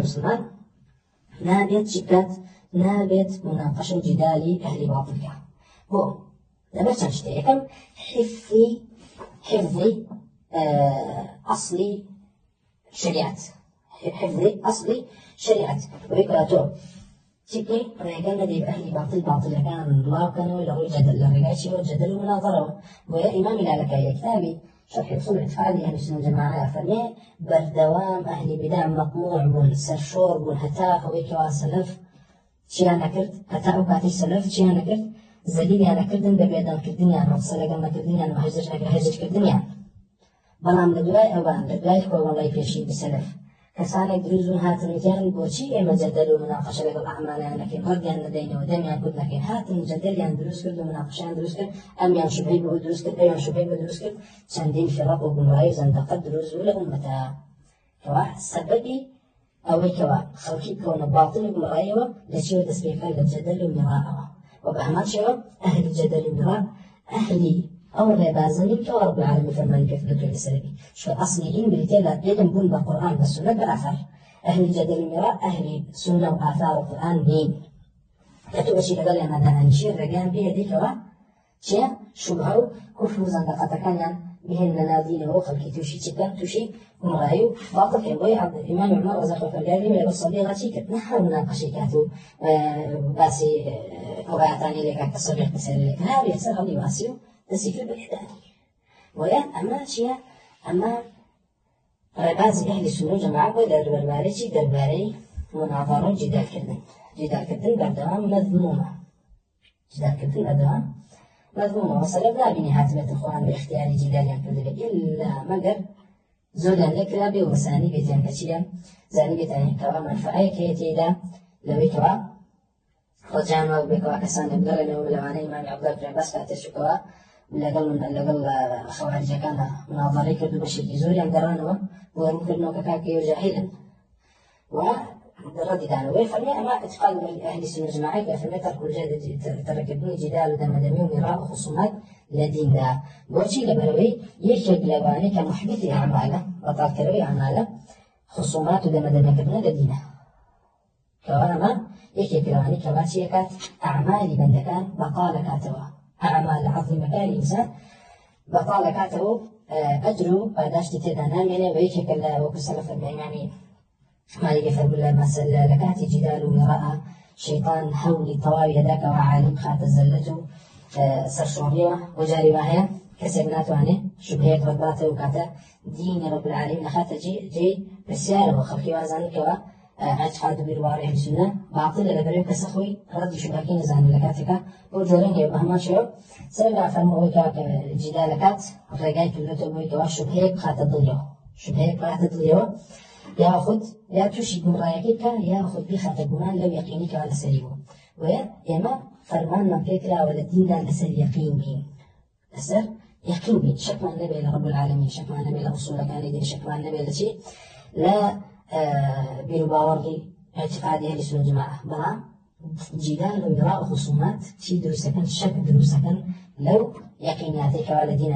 مسلمان نابێت چی بکات نابێت مناقەشە و جیدالی ئەهلی باطل بکات بۆ لەبەر چەند شتێک یەکەم حفظی ئەسڵی شریعەت حفظی ئەسڵی شریعەت وەی کە تۆ چی بکەی ڕێگە نەدەی ئەهلی باطلەکان بڵاوکەنەوە لە ڕووی جەدەل لە ڕێگای چیەوە جەدەل و مناظەرەوە بۆیە ئیمامی لالەکایە کتابی شرح أصول اعتقاد أهل السنة والجماعة فرمي بردوام أهل بدع مقموع بون سرشور بون هتا خويك وسلف شيانا كرت هتا أوقاتي سلف شيانا كرت زليل أنا كردن ببيدان كردنيا مفصلة قلنا كردنيا هجر كردنيا بلام لدواي أوان لدواي كو والله يفيشي بسلف كسانك دروزون هاتن جان بوشي إما جدلوا مناقشة لك الأعمال لكن رديان لدينا ودميان كد لكن هاتن جدل يان دروس كرد ومناقشة يان دروس كرد أم يان شبهي بو دروس كرد أيان شبهي بو دروس كرد چندين فرق وبنواي زندقت دروس لأمتا كوا سببي أوي كوا خلقي كون باطل بمرأيوه لشيو تسبيحا للجدل ومراءه وبهمان شو أهل الجدل ومراء أهلي أو الربازني كرب العالمين فرمان كيف ذكر السلبي شو أصليين بريتيلا بيدم بون بالقرآن والسنة بالآثار أهل الجدل المراء أهل سنة وآثار القرآن مين كتب شيء قال أنا ده نشير رجال بيه ديك وا شيء شبهه كفر زندقة كان بهن نادين وخل كي توشي تكان توشي مرايو باطل كان بوي عبد الإمام عمر وزخرف الجاري ولا بالصديقة شيء نحن مناقشة كاتو باسي أوعاتاني لك الصديق مثلا لك هذا يسر غني واسيو تسيفي بالإحداني ويا أما شيء أما رباز أهل السنة جماعة درباري شيء درباري مناظرة جدال كردن بردوام مذمومة جدال كردن بردوام مذمومة وصلت لا بنهاية الإخوان باختيار جدال كردن إلا مقر زودان لكرابي ومساني بيتين كشيا زاني بيتين كوا منفعي كيتي دا لوي كوا خجان وبكوا كسان بدرنا ولوانا إمام عبد الله بن عباس كاتشكوا لقل خوارج كان مناظري كردو بشكل زوري عن درانوا وممكن إنه كاكي وجاهلا ورد دانوا ويفرمي أما اعتقاد أهل السنة والجماعة كيفما ترك الجدل تركبني جدال دمدمي ومراء وخصومات لدين دا بوشي لبروي يشك لباني كمحبط أعماله بطال كروي أعماله خصومات دمدمي كبنا لدينه كوانا يشك لباني كماشي كات أعمال بندكان بقالكاتوا أعمال عظيمة كان الإنسان بطالكاته أجر باداشتي تدانا يعني ويشك وكسلف الإمامين ما يقفل بالله مثلا لكاتي جدال ومراء شيطان حولي طواوي يداك وعالم خات الزلجو سرشورية وجاري معها كسبناته عنه شبهية رباته وكاتا دين رب العالمين خات جي بسيارة وخلقي وازاني كوا اعتقاد بالوارع السنة باطل لبريو كسخوي رد شبهكين زاني لكاتك وجورين هي بهمان شو سرقا فرموه كاك جدالكات رقاية كلته بويكوا شبهية خات الضليو ياخذ يا تشي جمرايك ياخذ بخات الجمان لو يقينك على سريبه ويا يما فرمان من فكرة ولا دين ده لسر يقين بين لسر يقين بين شك ما النبي لرب العالمين شك ما النبي لرسول كان يدين شك ما النبي لشيء لا بالباوري اعتقاد أهل السنة والجماعة بلا جدال ومراء خصومات شي دروسكن شك دروسكن لو يقيناتك على دين